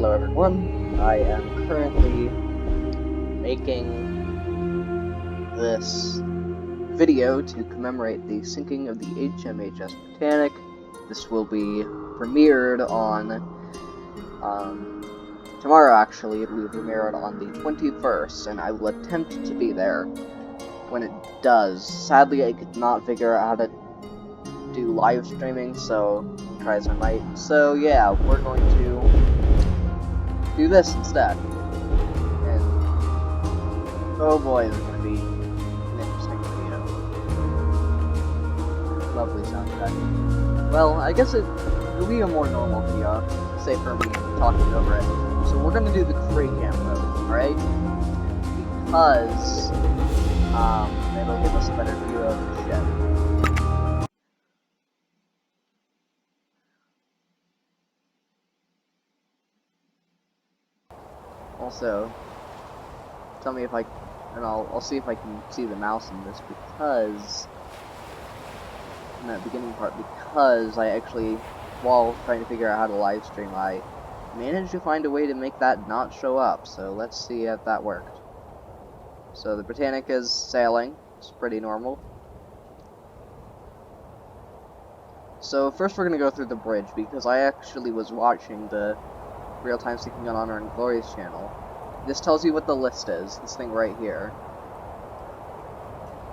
Hello everyone, I am currently making this video to commemorate the sinking of the HMHS Britannic. This will be premiered on, tomorrow actually. It will be premiered on the 21st, and I will attempt to be there when it does. Sadly, I could not figure out how to do live streaming, so try as I might. So yeah, we're going to do this instead. And oh boy, this is going to be an interesting video. Lovely soundtrack. Well, I guess it'll be a more normal video, say for me talking over it. So we're going to do the free cam mode, alright? Because it'll give us a better view of the ship. Also, tell me if I'll see if I can see the mouse in this, because in that beginning part, because I actually, while trying to figure out how to live stream, I managed to find a way to make that not show up. So let's see if that worked. So the Britannic is sailing. It's pretty normal. So first we're gonna go through the bridge, because I actually was watching the real-time sinking on Honor and Glory's channel. This tells you what the list is, this thing right here.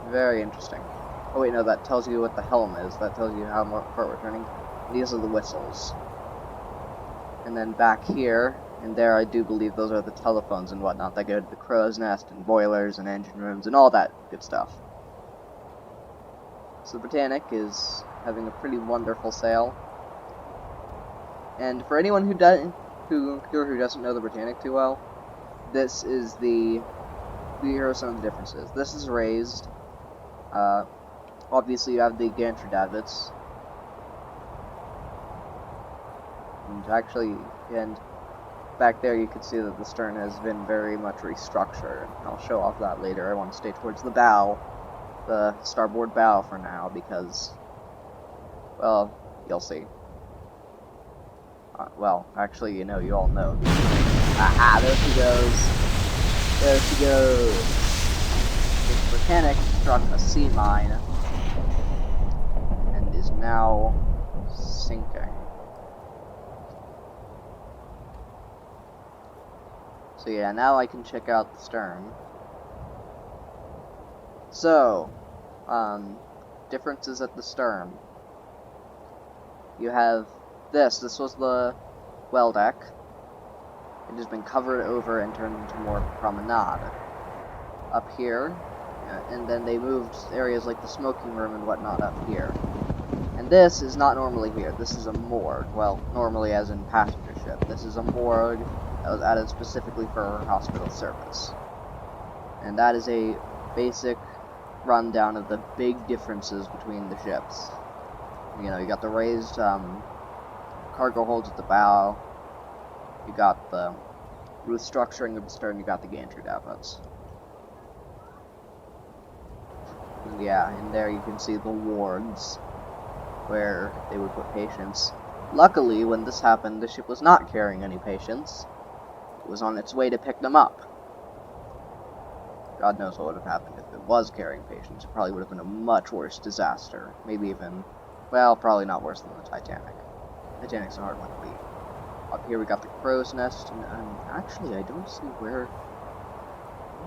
Very interesting. Oh wait, no, that tells you what the helm is. That tells you how far we're turning. These are the whistles. And then back here, and there I do believe those are the telephones and whatnot that go to the crow's nest and boilers and engine rooms and all that good stuff. So the Britannic is having a pretty wonderful sail. And for anyone who doesn't know the Britannic too well, this is here are some of the differences. This is raised. Obviously, you have the gantry davits, and back there you can see that the stern has been very much restructured. I'll show off that later. I want to stay towards the bow, the starboard bow for now, because, well, you'll see. Well, actually, you all know. Aha, there she goes. There she goes. The Britannic struck a sea mine and is now sinking. So yeah, now I can check out the stern. So, differences at the stern. You have this was the well deck. It has been covered over and turned into more promenade. Up here, and then they moved areas like the smoking room and whatnot up here. And this is not normally here. This is a morgue. Well, normally as in passenger ship. This is a morgue that was added specifically for hospital service. And that is a basic rundown of the big differences between the ships. You got the raised cargo holds at the bow, you got the restructuring of the stern, you got the gantry davits. And yeah, in there you can see the wards where they would put patients. Luckily, when this happened, the ship was not carrying any patients. It was on its way to pick them up. God knows what would have happened if it was carrying patients. It probably would have been a much worse disaster. Maybe even, well, probably not worse than the Titanic. Titanic's a hard one to beat. Up here we got the crow's nest, and actually I don't see where...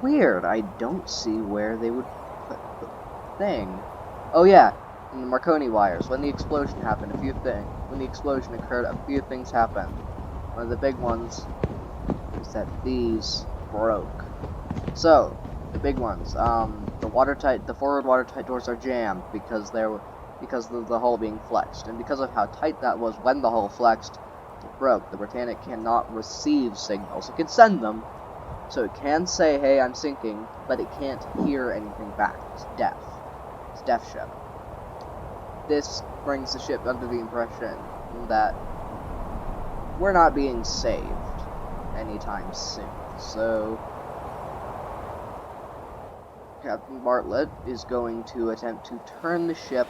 Weird, I don't see where they would put the thing. Oh yeah, and the Marconi wires. When the explosion happened, when the explosion occurred, a few things happened. One of the big ones is that these broke. So, the big ones, the forward watertight doors are jammed because of the hull being flexed, and because of how tight that was when the hull flexed, it broke. The Britannic cannot receive signals. It can send them, so it can say, hey, I'm sinking, but it can't hear anything back. It's deaf. It's a deaf ship. This brings the ship under the impression that we're not being saved anytime soon. So Captain Bartlett is going to attempt to turn the ship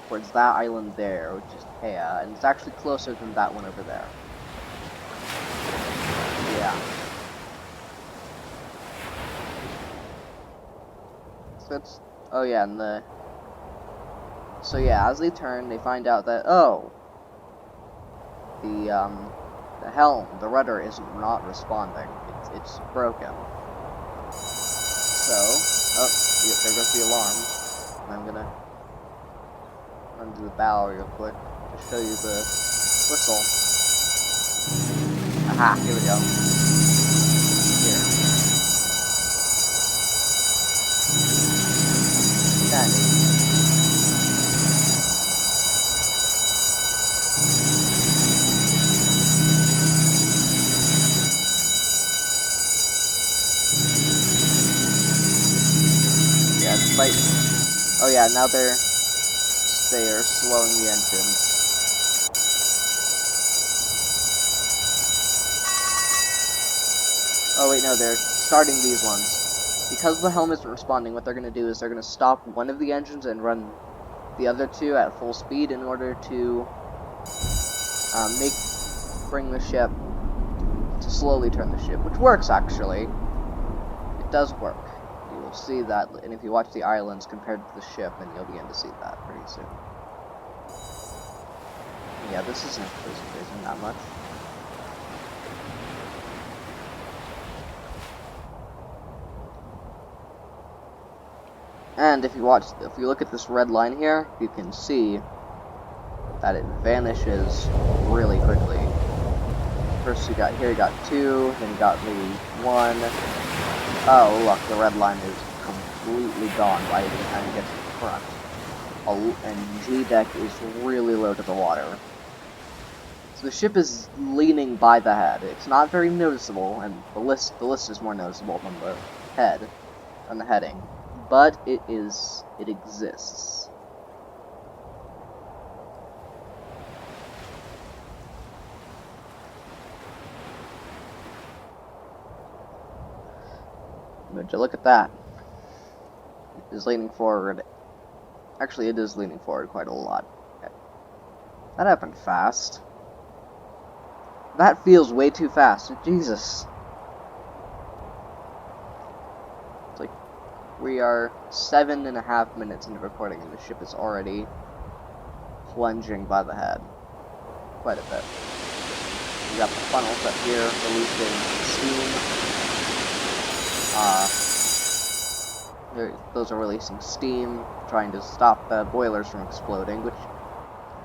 towards that island there, which is Hea, and it's actually closer than that one over there. it's... Oh yeah, and the... So yeah, as they turn, they find out that, oh, the helm, the rudder is not responding. It's broken. So, oh, there goes the alarm. And I'm gonna run to the bow real quick to show you the whistle. Aha, here we go. Here. Danny. Yeah, despite... Oh yeah, now they're slowing the engines. Oh wait, no, they're starting these ones. Because the helm isn't responding, what they're going to do is they're going to stop one of the engines and run the other two at full speed in order to bring the ship, to slowly turn the ship, which works actually. It does work. You will see that, and if you watch the islands compared to the ship, then you'll begin to see that pretty soon. Yeah, this isn't that much. And if you look at this red line here, you can see that it vanishes really quickly. First you got 2, then you got maybe 1. Oh, look, the red line is completely gone by the time you get to the front. And G-deck is really low to the water. So the ship is leaning by the head. It's not very noticeable, and the list is more noticeable than the head, than the heading. But it exists. Would you look at that? It is leaning forward. Actually, it is leaning forward quite a lot. Okay. That happened fast. That feels way too fast. Jesus. It's like we are 7.5 minutes into recording and the ship is already plunging by the head. Quite a bit. We got the funnels up here releasing steam. Those are releasing steam, trying to stop the boilers from exploding, which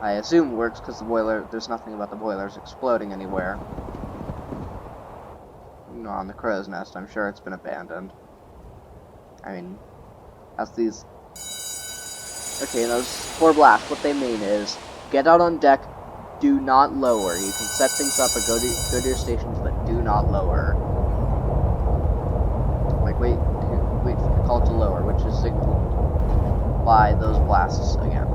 I assume works because there's nothing about the boilers exploding anywhere. Nor on the crow's nest, I'm sure it's been abandoned. I mean, as these... Okay, those 4 blasts, what they mean is, get out on deck, do not lower. You can set things up or go to your stations, but do not lower. Like, wait for the call to lower, which is signaled by those blasts again.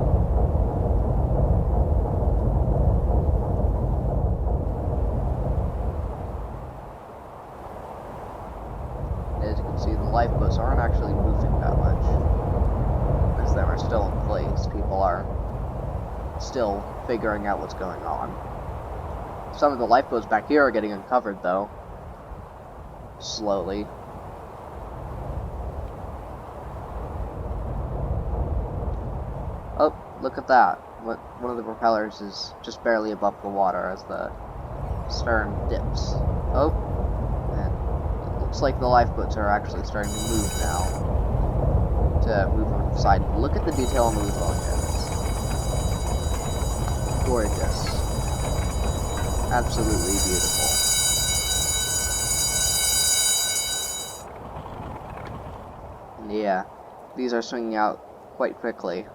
As you can see, the lifeboats aren't actually moving that much. Most of them are still in place. People are still figuring out what's going on. Some of the lifeboats back here are getting uncovered, though. Slowly. Oh, look at that. One of the propellers is just barely above the water as the stern dips. Oh, and it looks like the lifeboats are actually starting to move now. To move over to the side. Look at the detail on the engines. Gorgeous. Absolutely beautiful. And yeah, these are swinging out quite quickly.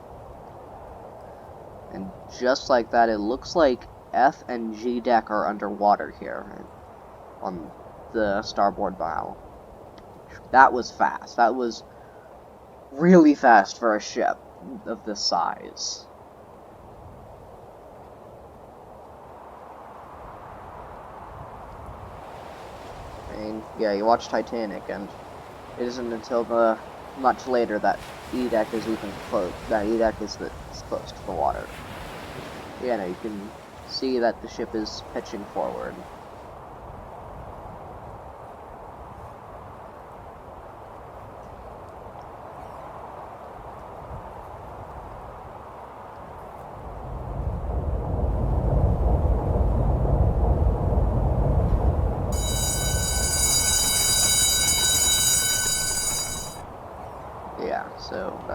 And just like that, it looks like F and G deck are underwater here on the starboard bow. That was fast. That was really fast for a ship of this size. I mean, yeah, you watch Titanic, and it isn't until much later that E-deck is even close. That E-deck is close to the water. Yeah, no, you can see that the ship is pitching forward.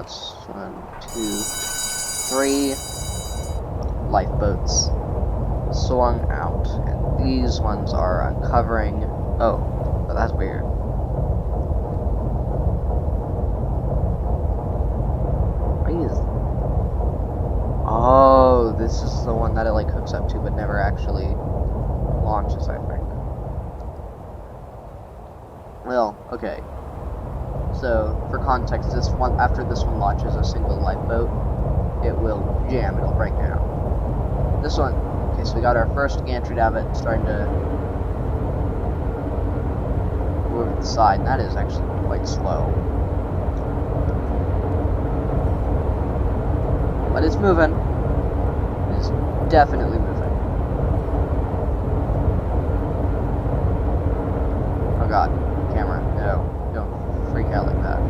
That's 1, 2, 3 lifeboats swung out, and these ones are uncovering. Oh, but that's weird. Oh, this is the one that it like hooks up to, but never actually launches, I think. Well, okay. So, for context, this one, after this one launches a single lifeboat, it will jam, it'll break down. This one, okay, so we got our first gantry davit starting to move to the side, and that is actually quite slow. But it's moving. It's definitely moving. Oh god, camera, no, don't freak out like that.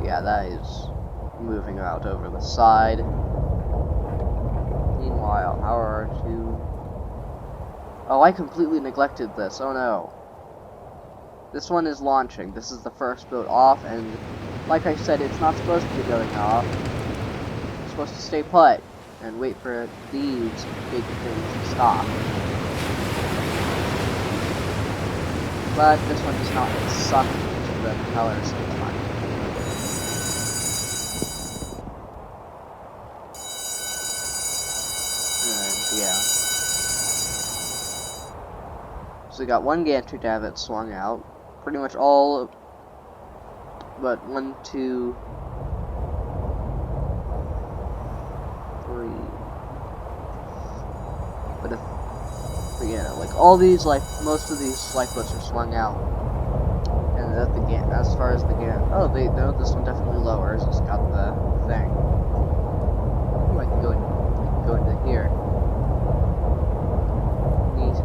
Yeah, that is moving out over the side. Meanwhile, our two... Oh, I completely neglected this, oh no. This one is launching. This is the first boat off, and like I said, it's not supposed to be going off. It's supposed to stay put and wait for these big things to stop. But this one does not suck into the propellers so much. And yeah. So we got one gantry davit swung out. Pretty much all but 1, 2, 3. But yeah, like all these, like most of these lifeboats are swung out, and at the as far as the oh, no, this one definitely lowers. It's got the thing. Ooh, I can go into here. Neat.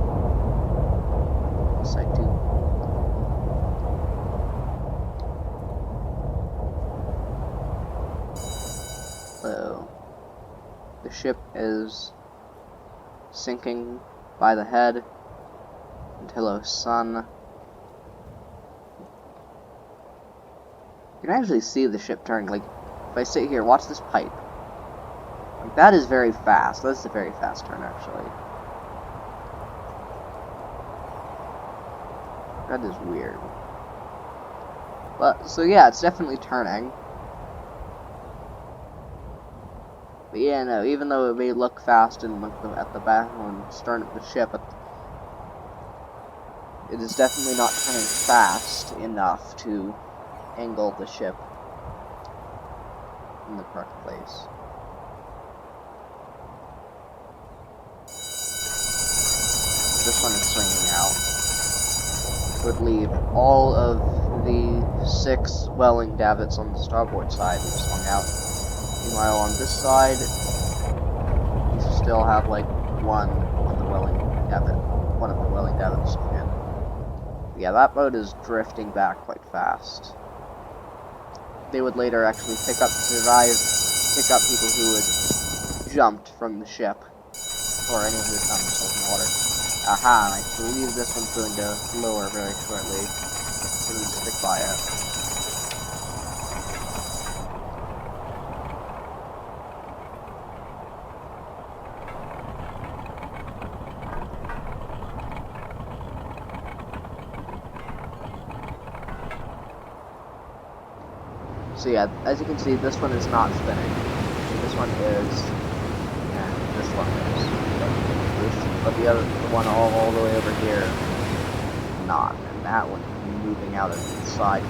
Side 2. So, the ship is sinking by the head. And hello, sun. You can actually see the ship turning. Like, if I sit here, watch this pipe. Like, that is very fast. That's a very fast turn, actually. That is weird. But, so yeah, it's definitely turning. But yeah, no, even though it may look fast and look at the back on stern of the ship, it is definitely not turning fast enough to angle the ship in the correct place. This one is swinging out. It would leave all of the 6 welling davits on the starboard side which swung out. Meanwhile, on this side, you still have like one on the welling davit. One of the welling davits swung in. Yeah, that boat is drifting back quite fast. They would later actually pick up people who had jumped from the ship, or anyone who had found themselves in the water. Aha, and I believe this one's going to lower very shortly. So we stick by it. So yeah, as you can see, this one is not spinning. This one is, and this one is. But the one all the way over here, not. And that one moving out of the side.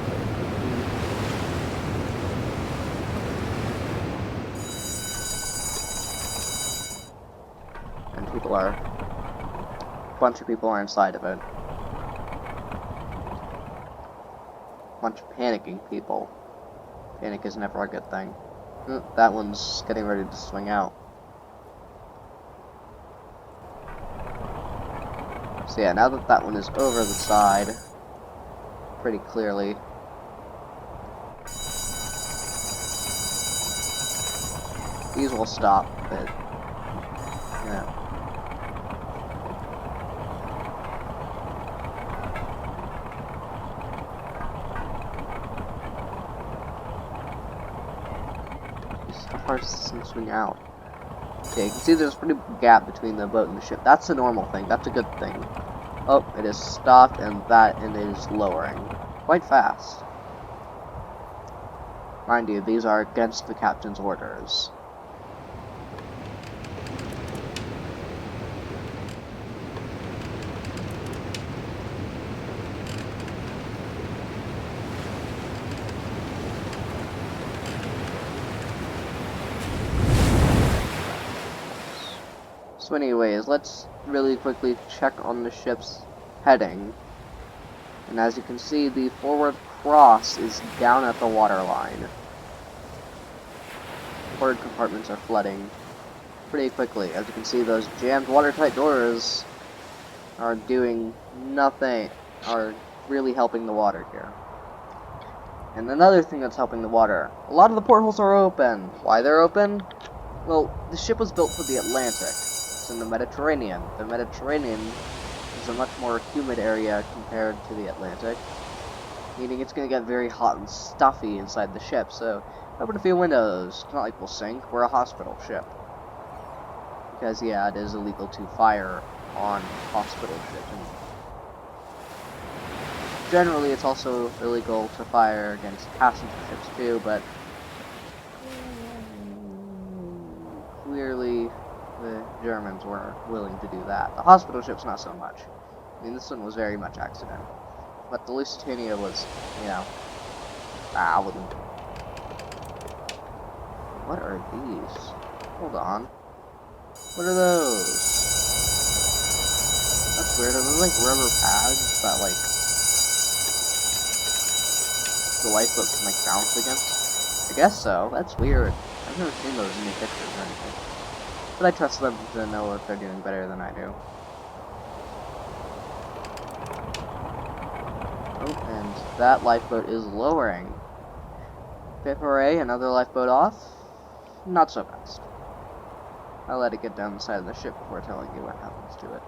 And a bunch of people are inside of it. A bunch of panicking people. Panic is never a good thing. That one's getting ready to swing out. So yeah, now that that one is over the side, pretty clearly, these will stop, but, yeah. How far does this thing swing out? Okay, you can see there's a pretty big gap between the boat and the ship. That's a normal thing. That's a good thing. Oh, it is stopped, and it is lowering. Quite fast. Mind you, these are against the captain's orders. So anyways, let's really quickly check on the ship's heading. And as you can see, the forward cross is down at the waterline. Forward compartments are flooding pretty quickly. As you can see, those jammed watertight doors are doing nothing, are really helping the water here. And another thing that's helping the water, a lot of the portholes are open. Why they're open? Well, the ship was built for the Atlantic. It's in the Mediterranean. The Mediterranean is a much more humid area compared to the Atlantic, meaning it's going to get very hot and stuffy inside the ship, so open a few windows. It's not like we'll sink, we're a hospital ship. Because, yeah, it is illegal to fire on hospital ships. And generally, it's also illegal to fire against passenger ships, too, but clearly the Germans were willing to do that. The hospital ships, not so much. I mean, this one was very much accident. But the Lusitania was, you know, I wouldn't. What are these? Hold on. What are those? That's weird. Are those like rubber pads that like the lifeboat can like bounce against? I guess so. That's weird. I've never seen those in any pictures or anything. But I trust them to know what they're doing better than I do. Oh, and that lifeboat is lowering. Hooray, another lifeboat off? Not so fast. I'll let it get down the side of the ship before telling you what happens to it.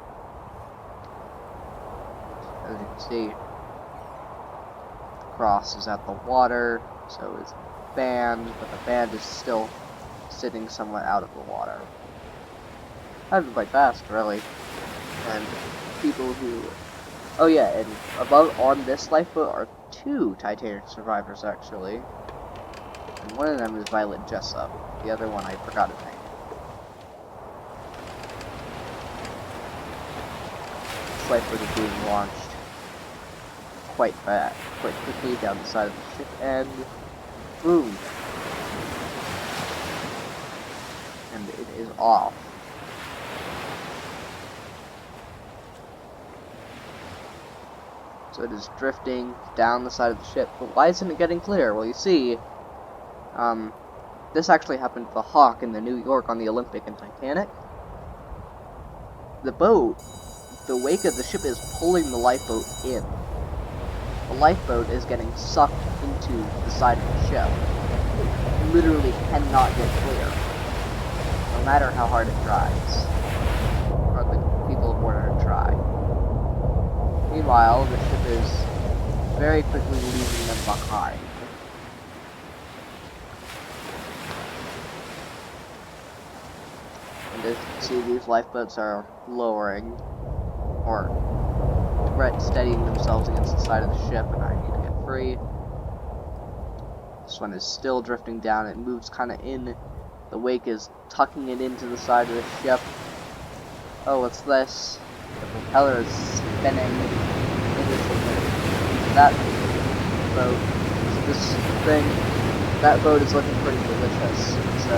As you can see, the cross is at the water, so is the band, but the band is still sitting somewhat out of the water. That was quite fast, really. And people who... Oh yeah, and above on this lifeboat are 2 Titanic survivors, actually. And one of them is Violet Jessup. The other one I forgot his name. This lifeboat is being launched quite quickly down the side of the ship, and boom! And it is off. So it is drifting down the side of the ship. But why isn't it getting clear? Well, you see, this actually happened to the Hawk in the New York on the Olympic and Titanic. The boat, the wake of the ship is pulling the lifeboat in. The lifeboat is getting sucked into the side of the ship. It literally cannot get clear, no matter how hard it tries, or the people aboard are try. Meanwhile, the ship is very quickly leaving them behind. And as you can see, these lifeboats are lowering, or steadying themselves against the side of the ship, and I need to get free. This one is still drifting down. It moves kind of in. The wake is tucking it into the side of the ship. Oh, what's this? The propeller is spinning. That boat, this thing, that boat is looking pretty delicious. So,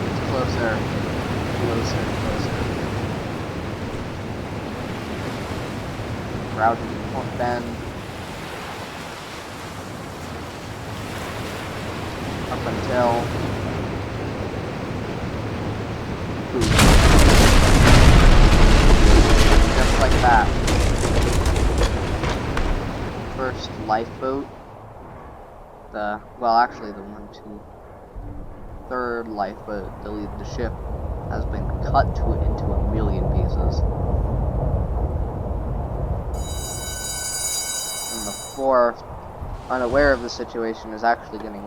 it's closer, closer, closer. Routing the port bend. Up until... Boom. Just like that. First lifeboat. Well, actually the 3rd lifeboat to leave the ship has been cut into 1,000,000 pieces. And the 4th unaware of the situation, is actually going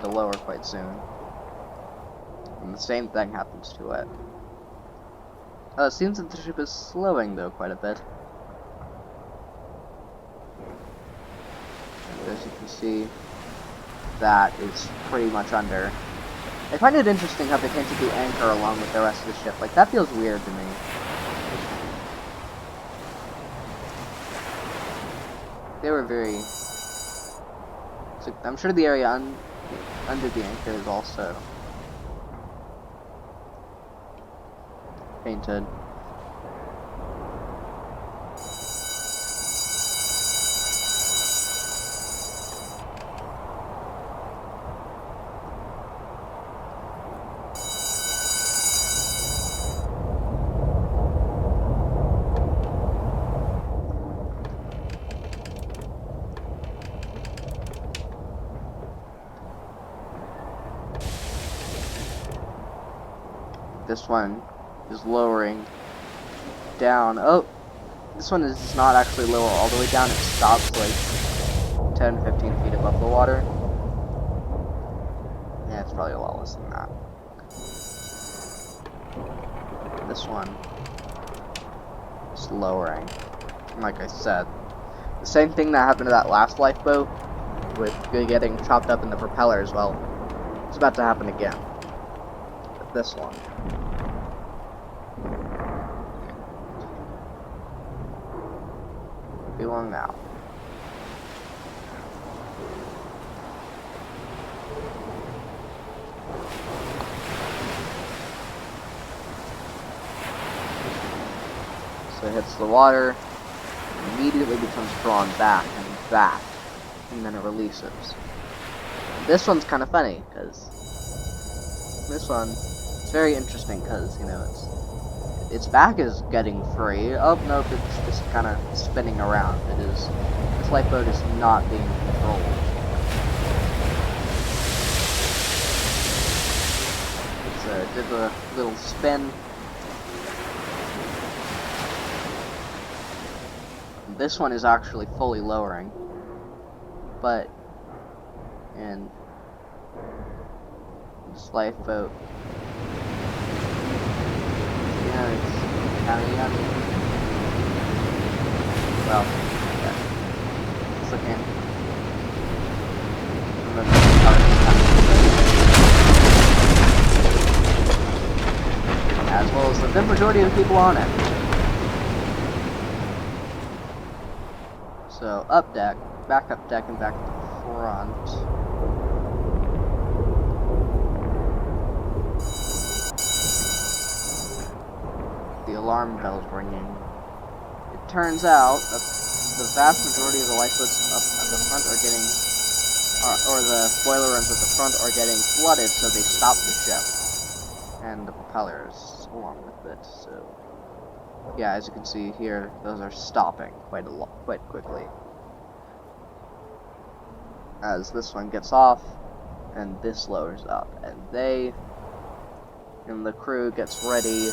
to lower quite soon. And the same thing happens to it. It seems that the ship is slowing, though, quite a bit. And as you can see, that is pretty much under. I find it interesting how they painted the anchor along with the rest of the ship. Like, that feels weird to me. They were very... So I'm sure the area under the anchor is also painted. This one is lowering down. Oh, this one is not actually lower all the way down. It stops like 10-15 feet above the water. Yeah, it's probably a lot less than that. This one is lowering. Like I said, the same thing that happened to that last lifeboat with getting chopped up in the propeller as well. It's about to happen again. But this one. Be long now. So it hits the water, immediately becomes drawn back and back, and then it releases. This one's kind of funny, because this one is very interesting, because, you know, its back is getting free. Oh, nope, it's just kind of spinning around. This lifeboat is not being controlled. So it did a little spin. This one is actually fully lowering. But, and this lifeboat, yeah, it's kind of yummy. Well, yeah. It's looking. As well as the good majority of the people on it. So, up deck, back up deck, and back to the front. The alarm bell's ringing. It turns out that the vast majority of the lifeboats up at the front are getting, or the boiler rooms at the front are getting flooded, so they stop the ship. And the propellers along with it, so... Yeah, as you can see here, those are stopping quite quickly. As this one gets off, and this lowers up, and the crew gets ready,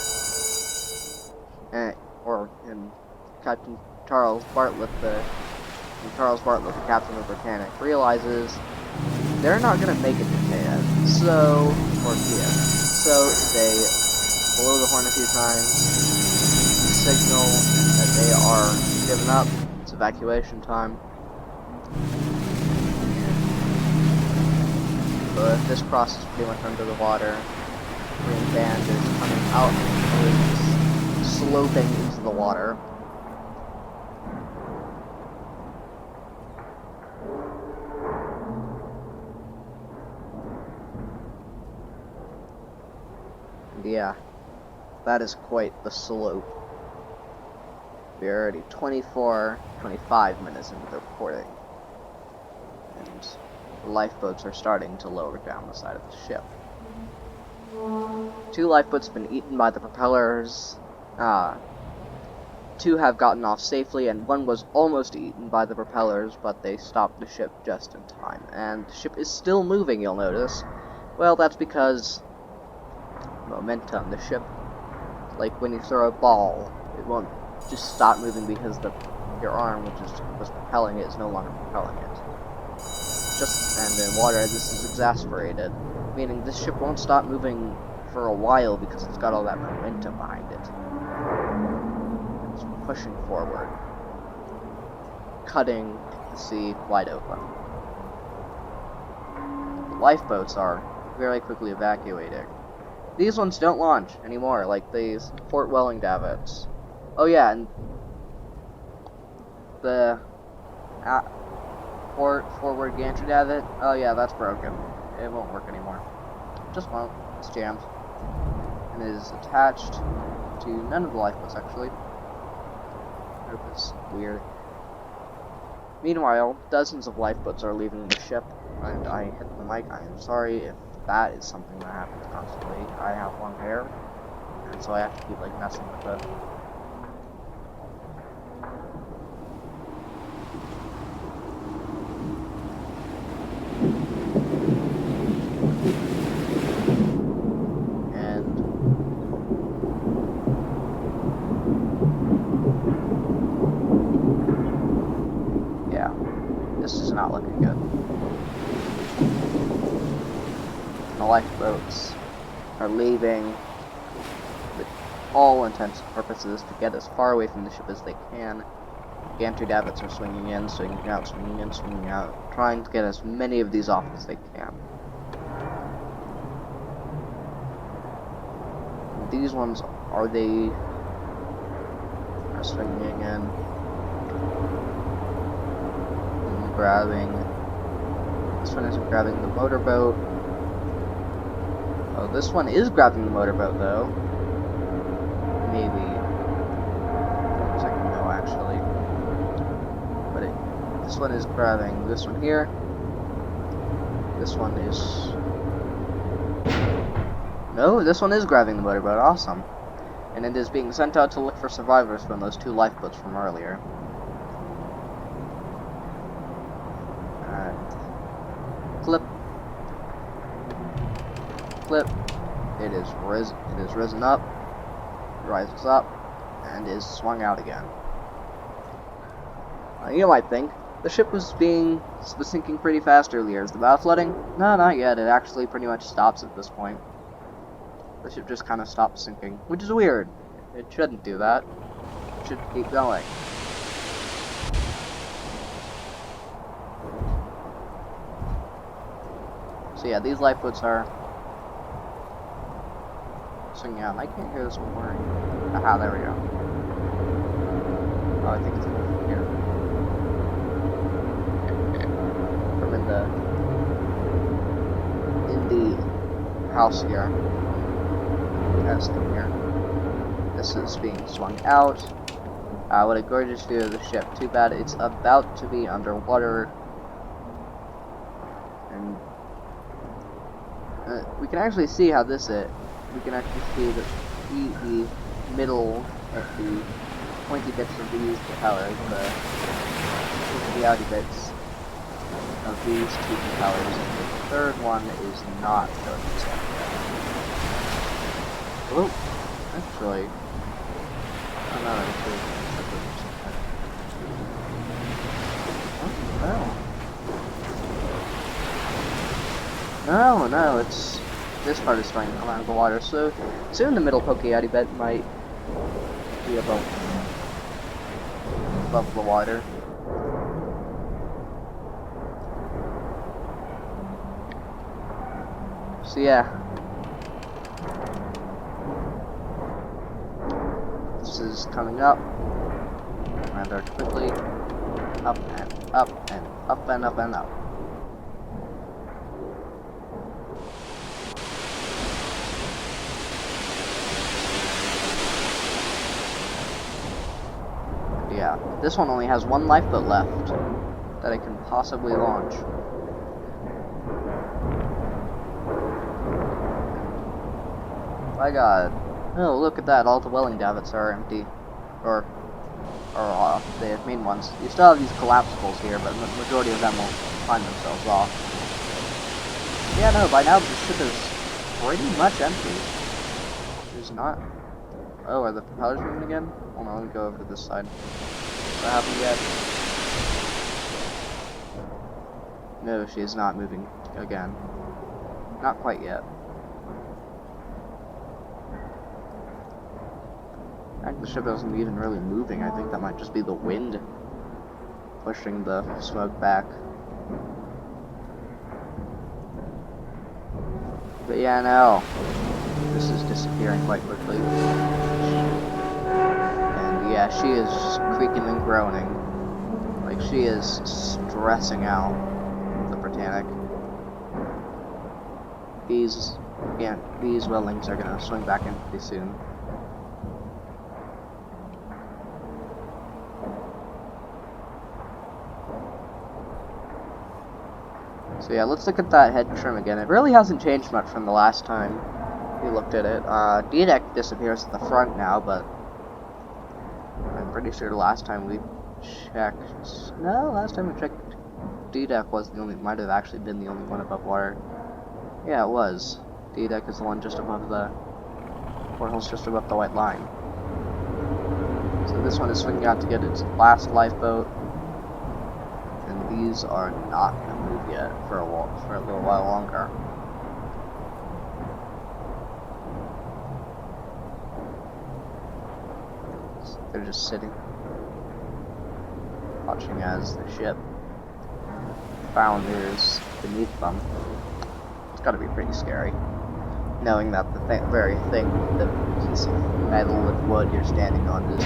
and Captain Charles Bartlett, the captain of Britannic, realizes they're not going to make it to Kiev, so they blow the horn a few times, signal that they are giving up. It's evacuation time. But this crosses pretty much under the water. Green band is coming out and is sloping into the water. And yeah, that is quite the slope. We're already 25 minutes into the recording. And the lifeboats are starting to lower down the side of the ship. 2 lifeboats have been eaten by the propellers. 2 have gotten off safely, and 1 was almost eaten by the propellers, but they stopped the ship just in time. And the ship is still moving, you'll notice. Well, that's because momentum. The ship, like when you throw a ball, it won't just stop moving because your arm, which was propelling it, is no longer propelling it. and in water, this is exasperated, meaning this ship won't stop moving for a while because it's got all that momentum behind it. It's pushing forward, cutting the sea wide open. The lifeboats are very quickly evacuating. These ones don't launch anymore, like these Fort Welling davits. Oh yeah, and the Port Forward Gantry davit, oh yeah, that's broken. It won't work anymore. Just won't. It's jammed. And it is attached to none of the lifeboats, actually. Nope, it's weird. Meanwhile, dozens of lifeboats are leaving the ship, and I hit the mic. I am sorry if that is something that happens constantly. I have long hair, and so I have to keep, like, messing with it. This is not looking good. The lifeboats are leaving with all intents and purposes to get as far away from the ship as they can. Gantry davits are swinging in, swinging out, swinging in, swinging out, trying to get as many of these off as they can. These ones are swinging in. This one isn't grabbing the motorboat. Oh, this one is grabbing the motorboat, though. Maybe. A second ago, actually. But this one is grabbing this one here. This one is... No, this one is grabbing the motorboat. Awesome. And it is being sent out to look for survivors from those two lifeboats from earlier. Flip. Flip. It is risen up, rises up, and is swung out again. You might think the ship was sinking pretty fast earlier. Is the bow flooding? No, not yet. It actually pretty much stops at this point. The ship just kind of stops sinking, which is weird. It shouldn't do that. It should keep going. So yeah, these lifeboats are swinging out. I can't hear this one whirring. Aha, there we go. Oh, I think it's from here. From in the house here. That's from here. This is being swung out. What a gorgeous view of the ship. Too bad it's about to be underwater. And we can actually see how this is. We can actually see the middle of the pointy bits of these propellers, the outy bits of these two propellers. The third one is not going to stand yet. Oh, actually, I'm not actually. Oh, no, it's... This part is starting to come out of the water, so soon the middle pokey outy bit might be above the water. So yeah. This is coming up rather quickly. Up and up and up and up and up. Yeah, this one only has one lifeboat left that it can possibly launch. My god. Oh, look at that, all the Welling davits are empty. Or off, the main ones. You still have these collapsibles here, but the majority of them will find themselves off. Yeah, no, by now the ship is pretty much empty. There's not... Oh, are the propellers moving again? Hold on, let me go over to this side. What happened yet? No, she is not moving again. Not quite yet. I think the ship isn't even really moving. I think that might just be the wind pushing the smoke back. But yeah, no. This is disappearing quite quickly. And yeah, she is just creaking and groaning. Like, she is stressing out, the Britannic. These weldings are gonna swing back in pretty soon. So yeah, let's look at that head trim again. It really hasn't changed much from the last time we looked at it. D-deck disappears at the front now, but I'm pretty sure the last time we checked... No, last time we checked, D-deck was the only... might have actually been the only one above water. Yeah, it was. D-deck is the one just above the... porthole's just above the white line. So this one is swinging out to get its last lifeboat. And these are not going to move yet for a little while longer. So they're just sitting, watching as the ship founders beneath them. It's got to be pretty scary, knowing that the very thing, the piece of metal and wood you're standing on, is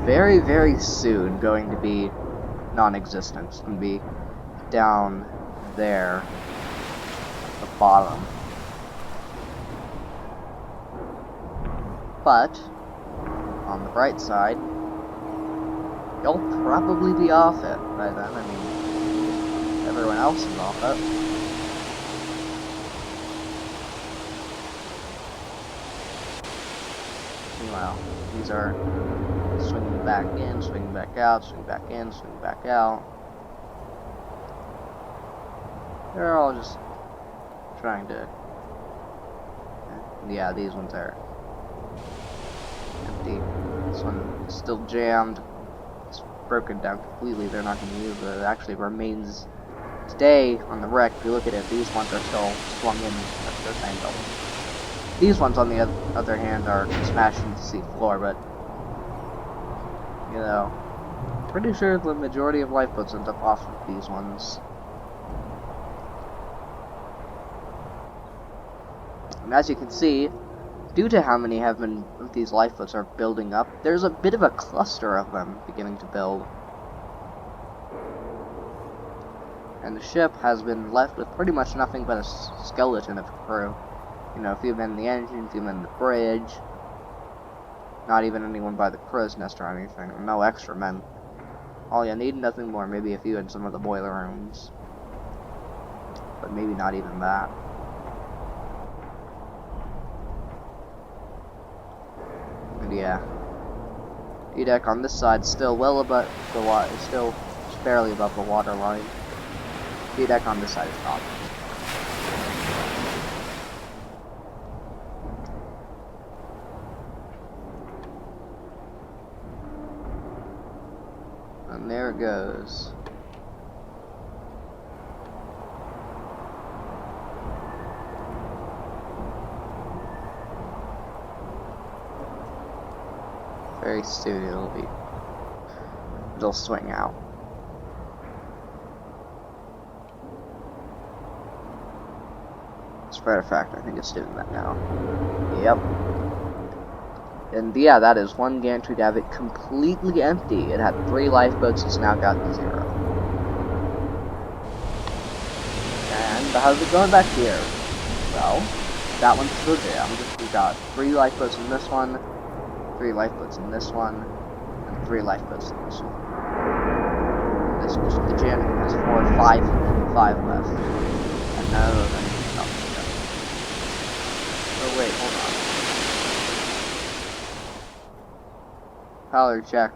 very, very soon going to be non-existent. It's going to be down there at the bottom. But on the bright side, you'll probably be off it by then. I mean, everyone else is off it. Meanwhile, these are swinging back in, swinging back out, swing back in, swing back out. They're all just trying to... Yeah, these ones are empty. This one is still jammed. It's broken down completely. They're not going to use it. It actually remains today on the wreck. If you look at it, these ones are still swung in at this angle. These ones, on the other hand, are smashed into the sea floor, but, you know, pretty sure the majority of lifeboats end up off of these ones. And as you can see, due to how many of these lifeboats are building up, there's a bit of a cluster of them beginning to build. And the ship has been left with pretty much nothing but a skeleton of a crew. You know, a few men in the engine, a few men in the bridge. Not even anyone by the crow's nest or anything. No extra men. All you need, nothing more. Maybe a few in some of the boiler rooms. But maybe not even that. And yeah. D-deck on this side still well above the water. Still just barely above the water line. D-deck on this side is not. And there it goes. Very soon it'll swing out. As a matter of fact, I think it's doing that now. Yep. And yeah, that is one gantry davit completely empty. It had 3 lifeboats, it's now got 0. And how's it going back here? Well, that one's still jammed. We've got 3 lifeboats in this one, 3 lifeboats in this one, and 3 lifeboats in this one. The jam has 5 left. And none of them can help me. Oh wait, hold on. Power check.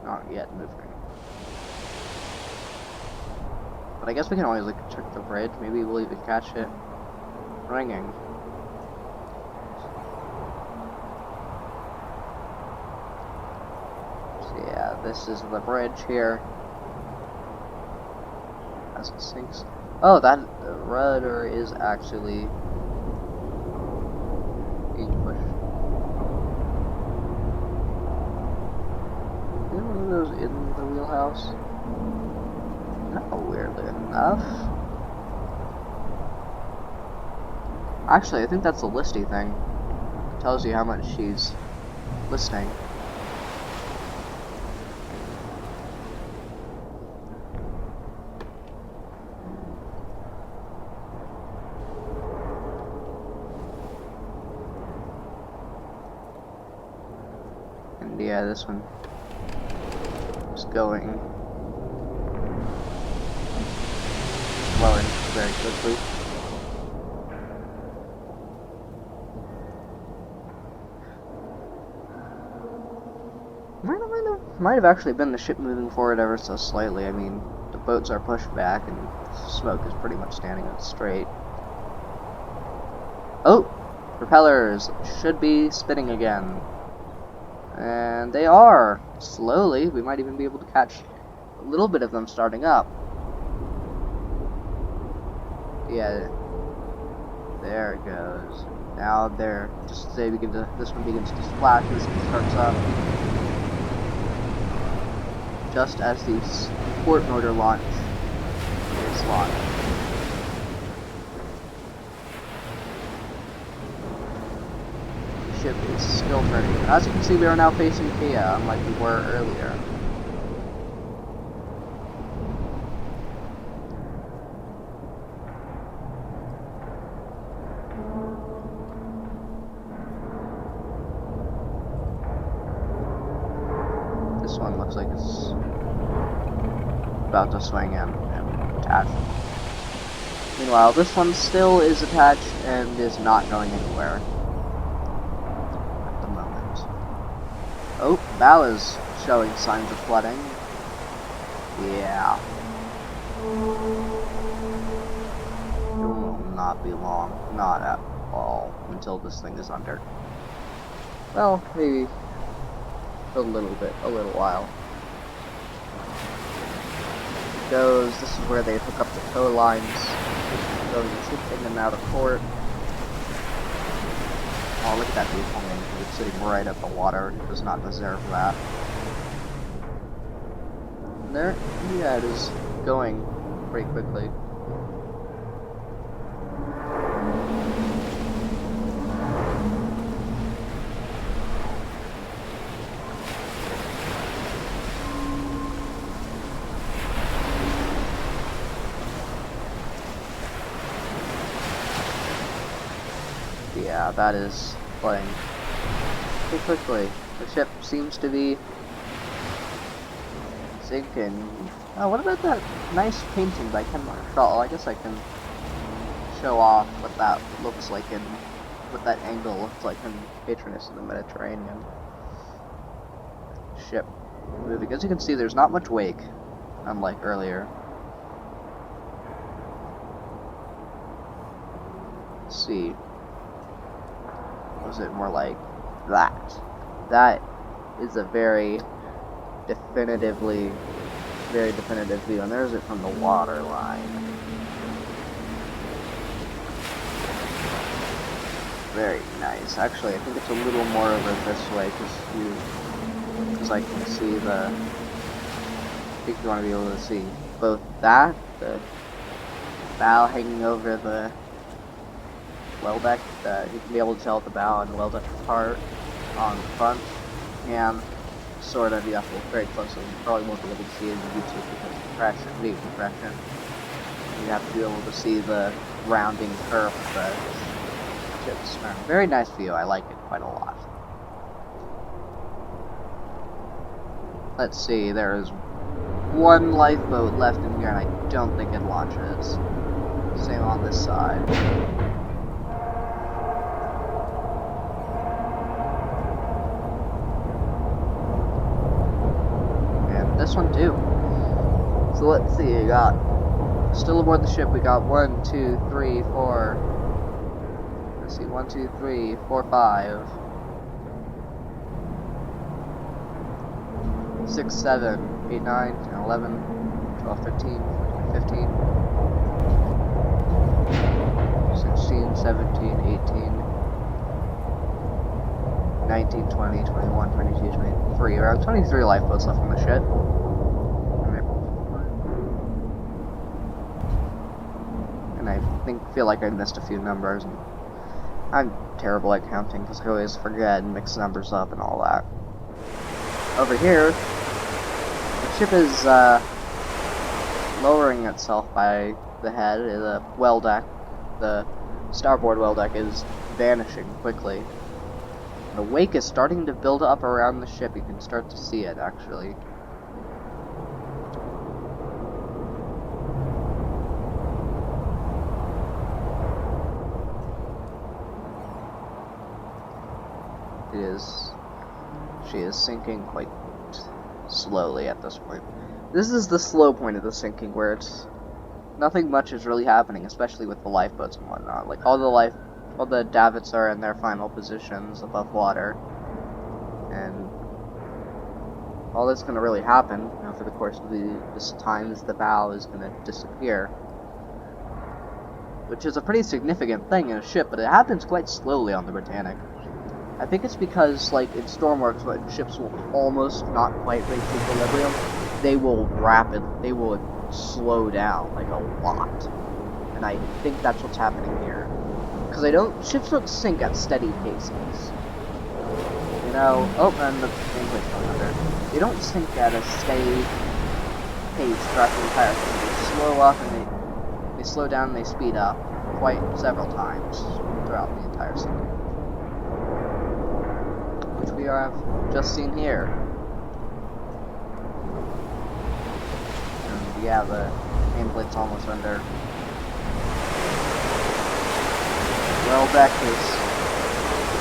Not yet moving. But I guess we can always check the bridge. Maybe we'll even catch it ringing. So yeah, this is the bridge here. as it sinks. Oh, that rudder is actually being pushed. Is one of those in the wheelhouse? No, weirdly enough. Actually, I think that's the listy thing. It tells you how much she's listening. And yeah, this one is going flowing very quickly. Might have actually been the ship moving forward ever so slightly. I mean, the boats are pushed back and smoke is pretty much standing up straight. Oh! Propellers should be spinning again. And they are! Slowly. We might even be able to catch a little bit of them starting up. Yeah. There it goes. Now they're just, this one begins to splash as it starts up. Just as the port motor launch is launched. The ship is still turning. As you can see, we are now facing Kia, unlike we were earlier. This one looks like it's about to swing in and attach. Meanwhile, this one still is attached and is not going anywhere at the moment. Oh, bow is showing signs of flooding. Yeah. It will not be long, not at all, until this thing is under. Well, maybe a little while. This is where they hook up the tow lines, so the ship in and out of port. Oh, look at that beautiful thing. It's sitting right at the water. It does not deserve that. And there, yeah, it is going pretty quickly. Yeah, that is playing pretty quickly. The ship seems to be sinking. Oh, what about that nice painting by Ken Marshall? I guess I can show off what that looks like and what that angle looks like in Patronus in the Mediterranean. Ship moving. As you can see, there's not much wake, unlike earlier. Let's see. Was it more like that? That is a very definitive view, and there's it from the water line. Very nice. Actually, I think it's a little more over this way because I can see I think you want to be able to see both that, the bow hanging over the well deck, you can be able to tell the bow and well deck apart on the front, and sort of, you have to look very closely. You probably won't be able to see it in YouTube because of compression, video compression. You have to be able to see the rounding curve of the ship's stern. Very nice view, I like it quite a lot. Let's see, there is one lifeboat left in here and I don't think it launches. Same on this side. This one too. So let's see, we got still aboard the ship. We got 1, 2, 3, 4. Let's see, 1, 2, 3, 4, 5, 6, 7, 8, 9, 10, 11, 12, 13, 14, 15. 17, 18, 19, 20, 21, 22, 23. Around 23 lifeboats left on the ship. And I feel like I missed a few numbers. And I'm terrible at counting because I always forget and mix numbers up and all that. Over here, the ship is lowering itself by the head. The well deck, the starboard well deck, is vanishing quickly. The wake is starting to build up around the ship. You can start to see it, actually. She is sinking quite slowly at this point. This is the slow point of the sinking, where nothing much is really happening, especially with the lifeboats and whatnot. Like, all the davits are in their final positions above water, and all that's going to really happen over the course of this time is the bow is going to disappear, which is a pretty significant thing in a ship, but it happens quite slowly on the Britannic. I think it's because, like, in Stormworks, when ships will almost not quite reach equilibrium, they will slow down, like, a lot. And I think that's what's happening here. Because ships don't sink at steady paces. You know, and the nameplate's going under. They don't sink at a steady pace throughout the entire thing. They slow up and they slow down and they speed up quite several times throughout the entire sinking. Which we have just seen here. And yeah, the nameplate's almost under. Well deck is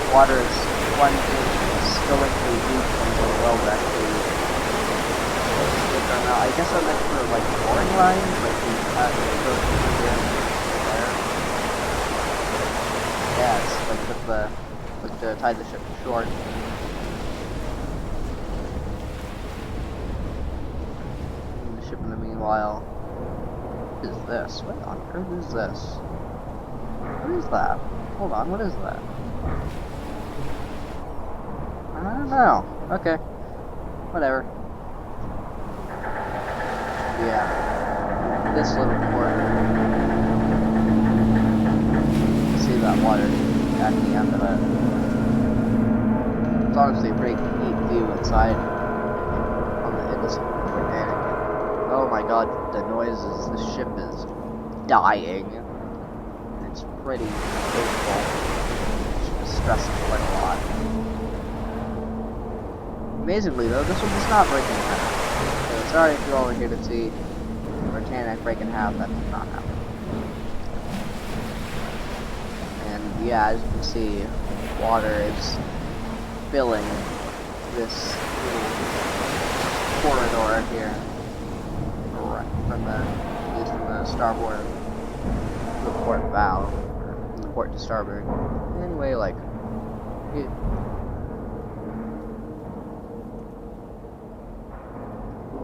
water is plunging stoically deep into the well deck. I guess I meant for like mooring lines, like the here and there. Yeah, it's like to tie the ship short. In the meanwhile, what is this? What on earth is this? What is that? Hold on, what is that? I don't know. Okay. Whatever. Yeah. This little port. See that water at the end of it. It's honestly a pretty neat view inside on the in this Britannic. Oh my god, the noises, the ship is dying. It's pretty painful. It's stressing quite a lot. Amazingly though, this one does not break in half. So sorry if you're all here to see the Britannic break in half, that did not happen. And yeah, as you can see, water is filling this little corridor here. From the starboard to the port bow, from the port to starboard. Anyway, like,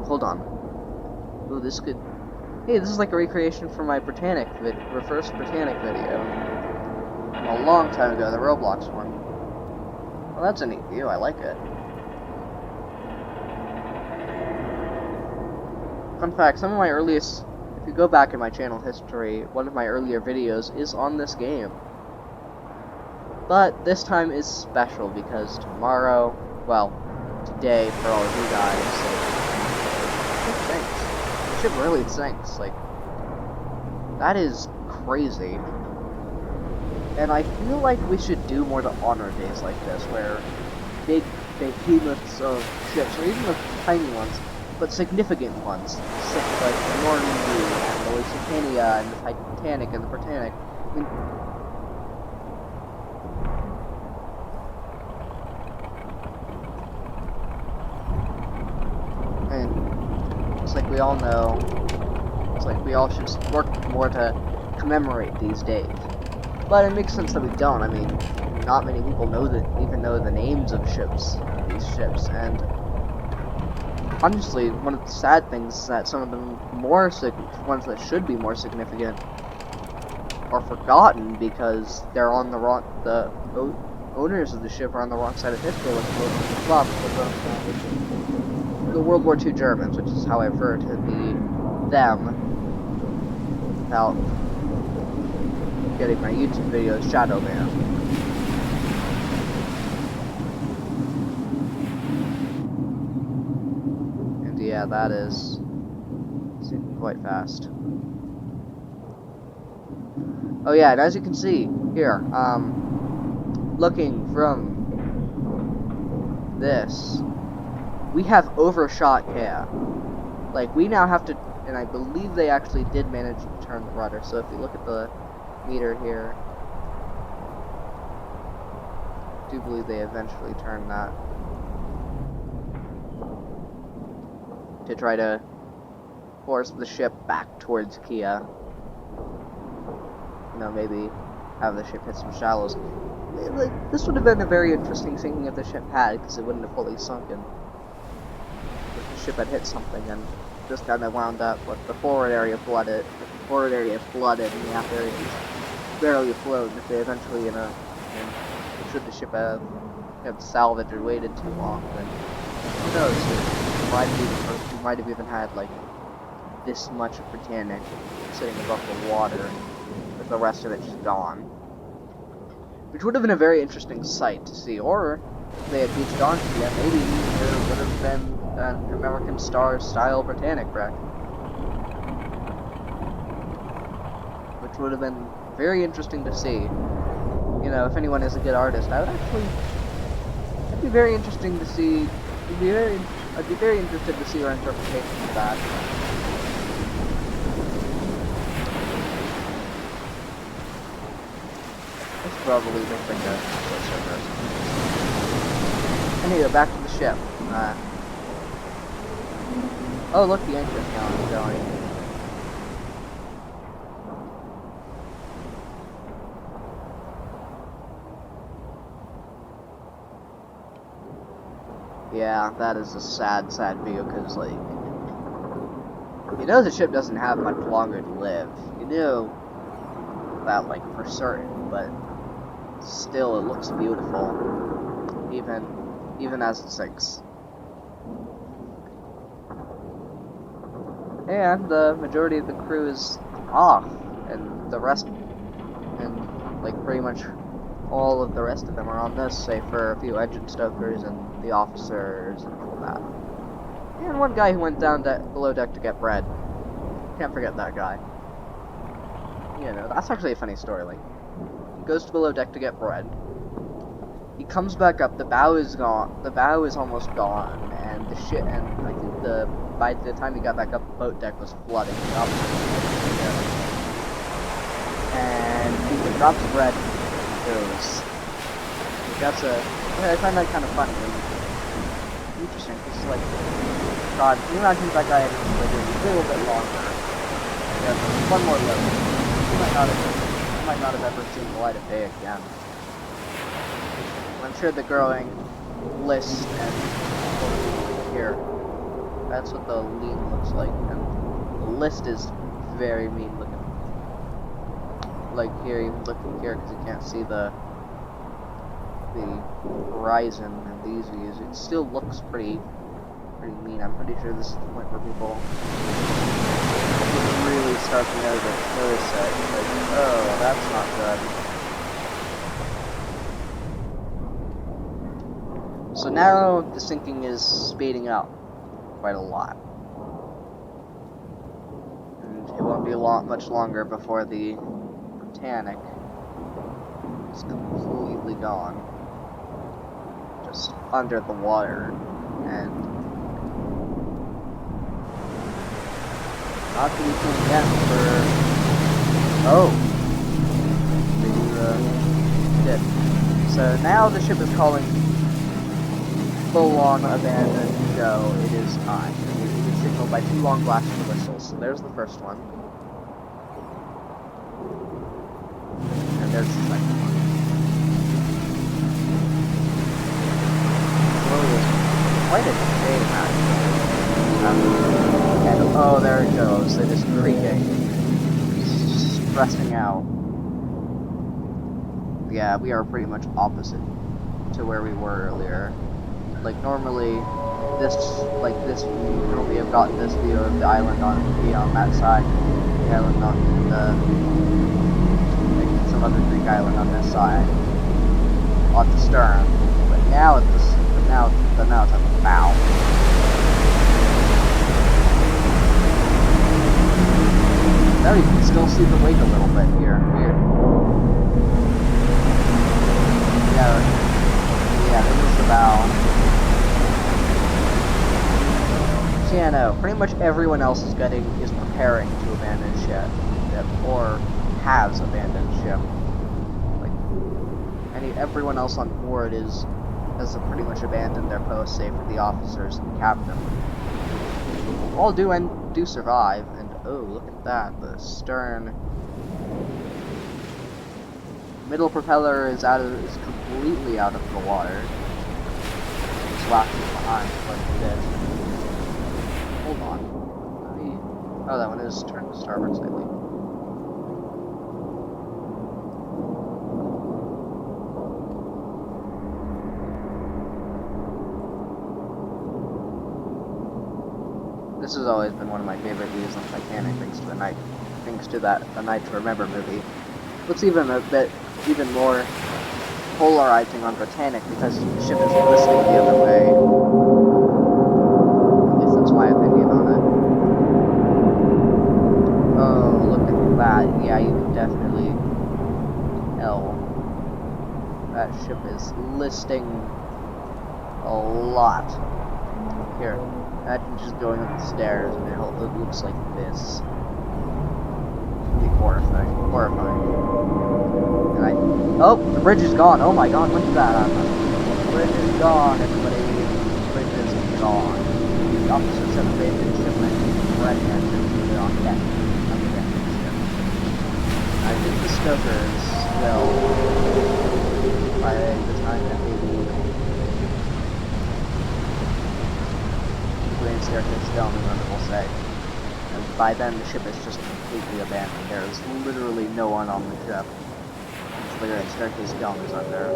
hold on. Ooh, this could. Hey, this is like a recreation from my Britannic first Britannic video a long time ago, the Roblox one. Well, that's a neat view. I like it. Fun fact, some of my earliest, if you go back in my channel history, one of my earlier videos is on this game. But this time is special because tomorrow, well, today for all of you guys, it sinks. The ship really sinks, like, that is crazy. And I feel like we should do more to honor days like this, where big behemoths of ships, or even the tiny ones, but significant ones, like the Normandy and the Lusitania and the Titanic and the Britannic. I mean, and it's like we all know, it's like we all should work more to commemorate these days. But it makes sense that we don't. I mean, not many people even know the names of these ships, and honestly, one of the sad things is that some of the ones that should be more significant are forgotten because they're on the wrong. The owners of the ship are on the wrong side of history. Like the World War II Germans, which is how I refer to them without getting my YouTube videos shadow banned. And yeah, that is sinking quite fast. Oh yeah, and as you can see here, looking from this, we have overshot Kea. Like, we now have to, and I believe they actually did manage to turn the rudder, so if you look at the meter here, I do believe they eventually turned that to try to force the ship back towards Kea. You know, maybe have the ship hit some shallows. Like, this would have been a very interesting sinking if the ship had, because it wouldn't have fully sunken. If the ship had hit something, and just kind of wound up with the forward area flooded. The forward area flooded, and the aft area barely afloat. If they eventually, you know, should the ship have salvaged or waited too long, then who knows? We might have even had like this much of Britannic sitting above the water, with the rest of it just gone. Which would have been a very interesting sight to see. Or if they had beached on Kea, maybe there would have been an American Star-style Britannic wreck. Which would have been very interesting to see. You know, if anyone is a good artist, I'd be very interesting to see. I'd be very interested to see our interpretation of that. Let's probably just bring the servers. Anyway, back to the ship. Oh, look, the engine's going. Yeah, that is a sad, sad view, because, like, you know the ship doesn't have much longer to live. You know that, like, for certain, but still, it looks beautiful, even as it sinks. And the majority of the crew is off, and the rest, and like pretty much all of the rest of them are on this, save for a few engine stokers and the officers and all that. And one guy who went down below deck to get bread. Can't forget that guy. You know, that's actually a funny story. Like, he goes to below deck to get bread. He comes back up. The bow is gone. The bow is almost gone, and the ship. And I think by the time he got back up, the boat deck was flooding. And he drops the bread. Goes. That's a. Yeah, I find that kind of funny. And interesting. Because like, God, can you imagine if that guy had just waited a little bit longer? Yeah, one more load. He might not have ever seen the light of day again. I'm sure the growing list and here, that's what the lean looks like, and the list is very mean looking. Like here, even looking here, because you can't see the horizon and these views, it still looks pretty mean. I'm pretty sure this is the point where people really start to notice it. Like, oh, that's not good. So now the sinking is speeding up quite a lot. And it won't be much longer before the Britannic is completely gone. Just under the water. And not to be seen again for... Oh! The ship. So now the ship is calling full-on abandon, go, it is time. It is signaled by 2 long blasts of whistles. So there's the first one. And there's the second one. Quite a shame, actually. And, oh, there it goes. It is creaking. It's stressing out. Yeah, we are pretty much opposite to where we were earlier. Like normally, this view, you would only have gotten this view of the island on that side, the island on the like some other Greek island on this side, on the stern. But now it's now it's at the bow. Now you can still see the wake a little bit here. Weird. Yeah, this is the bow. So yeah, no, pretty much everyone else is preparing to abandon ship, or has abandoned ship. Like, everyone else on board has pretty much abandoned their post, save for the officers and the captain. All do survive, and oh, look at that, the stern. Middle propeller is completely out of the water. It's lacking behind quite a bit. Hold on. Oh, that one is turned to starboard slightly. This has always been one of my favorite views on Titanic, thanks to the Night to Remember movie. What's even more polarizing on Britannic because the ship is listing the other way. At least that's my opinion on it. Oh, look at that. Yeah, you can definitely tell that ship is listing a lot. Here, imagine just going up the stairs and it looks like this. It'd be horrifying. Oh, the bridge is gone. Oh my god, what is that? The bridge is gone, everybody. The bridge is gone. The officers have abandoned ship and ready engines on deck. On the deck of the ship. I think the stokers will, by the time that they leave, the main staircase down, the runner will say. And by then, the ship is just completely abandoned. There is literally no one on the ship. Look at that, staircase down is under.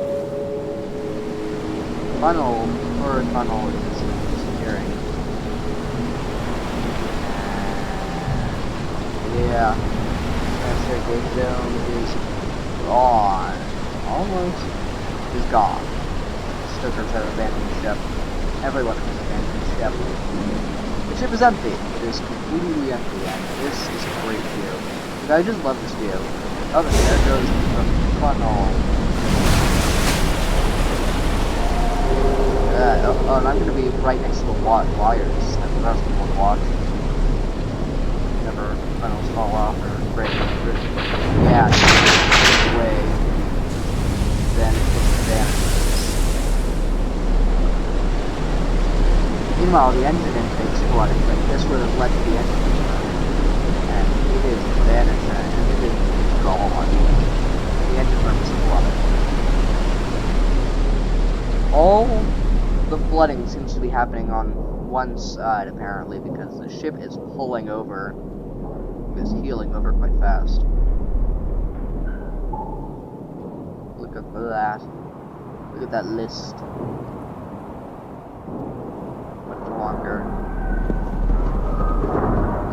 Tunnel is disappearing. Yeah, that staircase down is gone. Almost is gone. Stokers have abandoned the ship. Everyone has abandoned the ship. The ship is empty. It is completely empty, and this is a great view. I just love this view. Oh, there goes the funnel. Oh, and I'm going to be right next to the wires, and the rest of people watch. Never funnels fall off or break. Yeah, way. Then it vanishes. Meanwhile, the engine intake's flooded, but this would have led to the engine flooding. And it is vanishing, and it is gone. The engine room is flooded. All the flooding seems to be happening on one side, apparently, because the ship is pulling over. It's heeling over quite fast. Look at that. Look at that list. Much longer.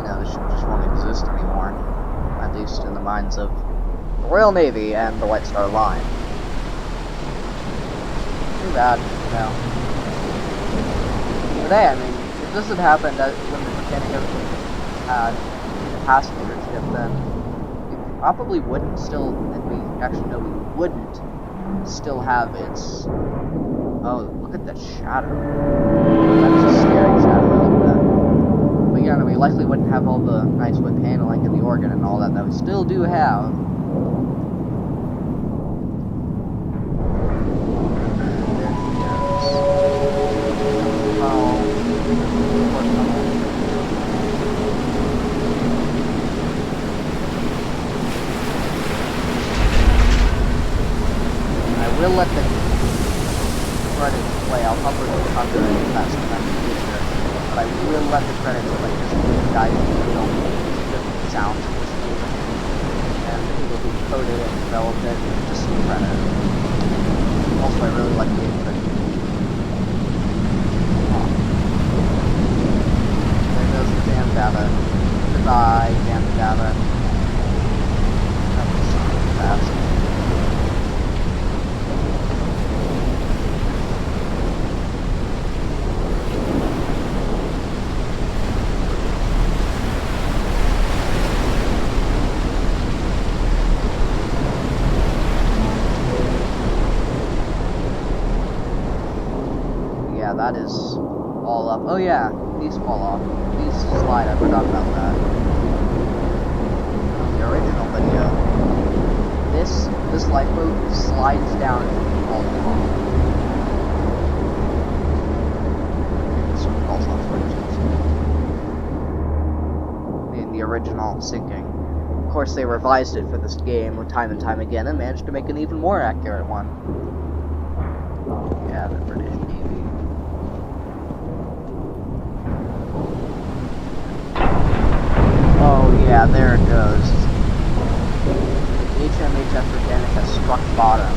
The ship just won't exist anymore. At least in the minds of the Royal Navy and the White Star Line. Too bad, Today, I mean, if this had happened when the Britannic had a passenger ship, then we probably wouldn't still, we wouldn't still have its... Oh, look at that shadow. That's a scary shadow, look at that. But yeah, we likely wouldn't have all the nice wood paneling and the organ and all that we still do have. There she goes. Oh. I will let the credits play. I'll probably copyright that sometime in the future. But I will let the credits play just to guide you through the sounds of this movie. And it will be coded and developed and just credit. Also, I really like the intro. There goes the damn data. Goodbye, damn data. That was so fast. Yeah, that is all up. Oh yeah, these fall off. These slide, I forgot about that. The original video. This lifeboat slides down all the time. So it falls off in the original sinking. Of course, they revised it for this game time and time again and managed to make an even more accurate one. Yeah, the British Navy. Oh yeah, there it goes. HMHS Britannic has struck bottom.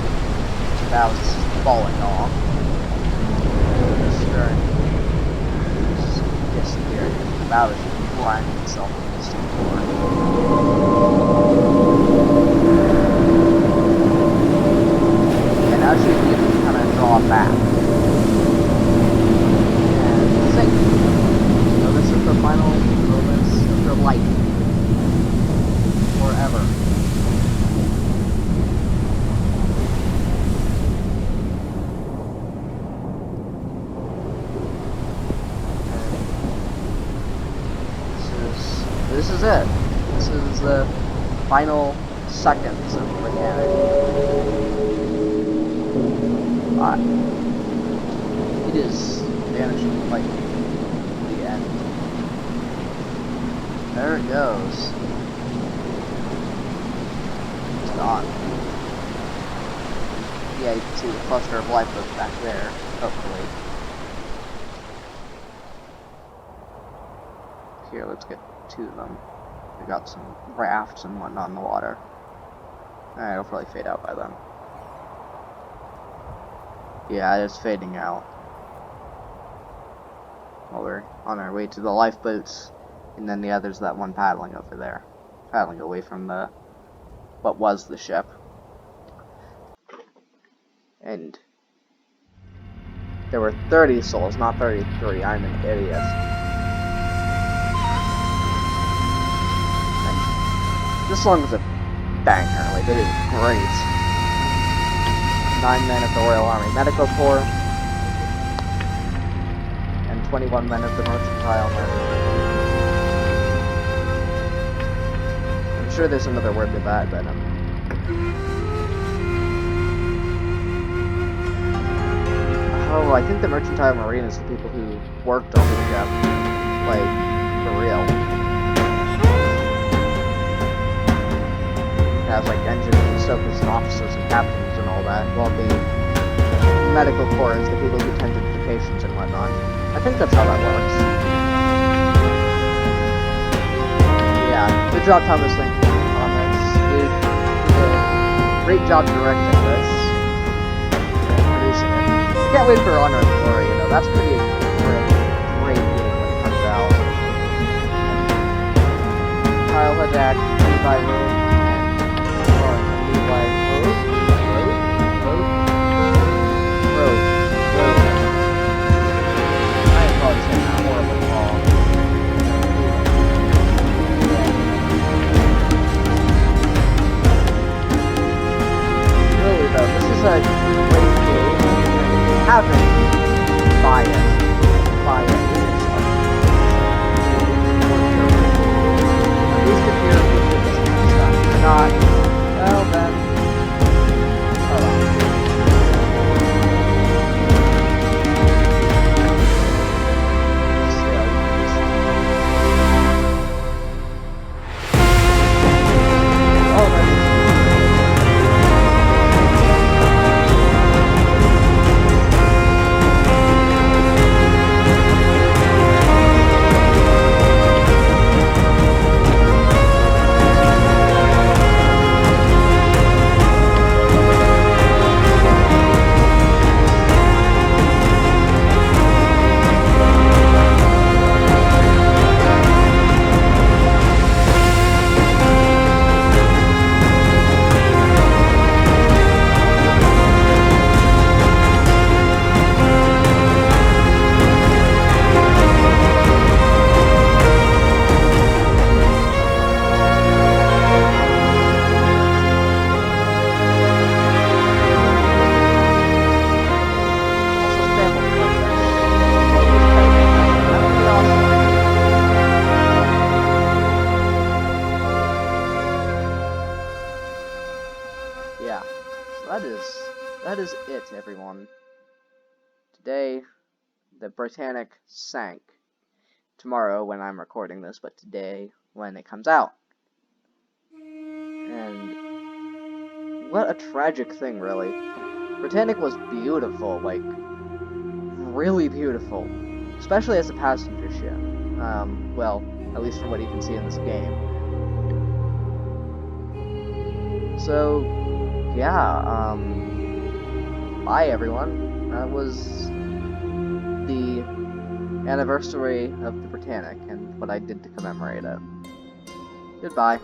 That was falling off. The stern is disappearing. The bow is grinding itself on the sea floor. And now she can kind of draw back. And sink. So this is the final moments of her life. Forever. This is it. This is the final seconds of Britannic. It is vanishing like the end. There it goes. It's gone. Yeah, you can see the cluster of lifeboats back there, hopefully. Here, let's get to them. We got some rafts and whatnot in the water. Alright, it'll probably fade out by then. Yeah, it's fading out. Well, we're on our way to the lifeboats, and then the other's that one paddling over there. Paddling away from the what was the ship. And there were 30 souls, not 33. I'm an idiot. This song is a banger, like, it is great. 9 men of the Royal Army Medical Corps, and 21 men of the Mercantile Marine. I'm sure there's another word to that, but oh, I think the Mercantile Marine is the people who worked on the ship, like, for real. Has like engines and stokers and officers and captains and all that, while the medical corps is the people who tend to the patients and whatnot. I think that's how that works. Yeah, good job Thomas Lincoln on this. You did a great job directing this and producing it. I can't wait for Honor and Glory, you know, that's pretty great game when it comes out. Kyle Hadak, Levi Rowe. This is a great game. Have it. Buy it. Buy it. At least if you're a that is it, everyone. Today, the Britannic sank. Tomorrow when I'm recording this, but today when it comes out. And what a tragic thing, really. Britannic was beautiful, like, really beautiful. Especially as a passenger ship. Well, at least from what you can see in this game. So, yeah, bye everyone. That was the anniversary of the Britannic and what I did to commemorate it. Goodbye.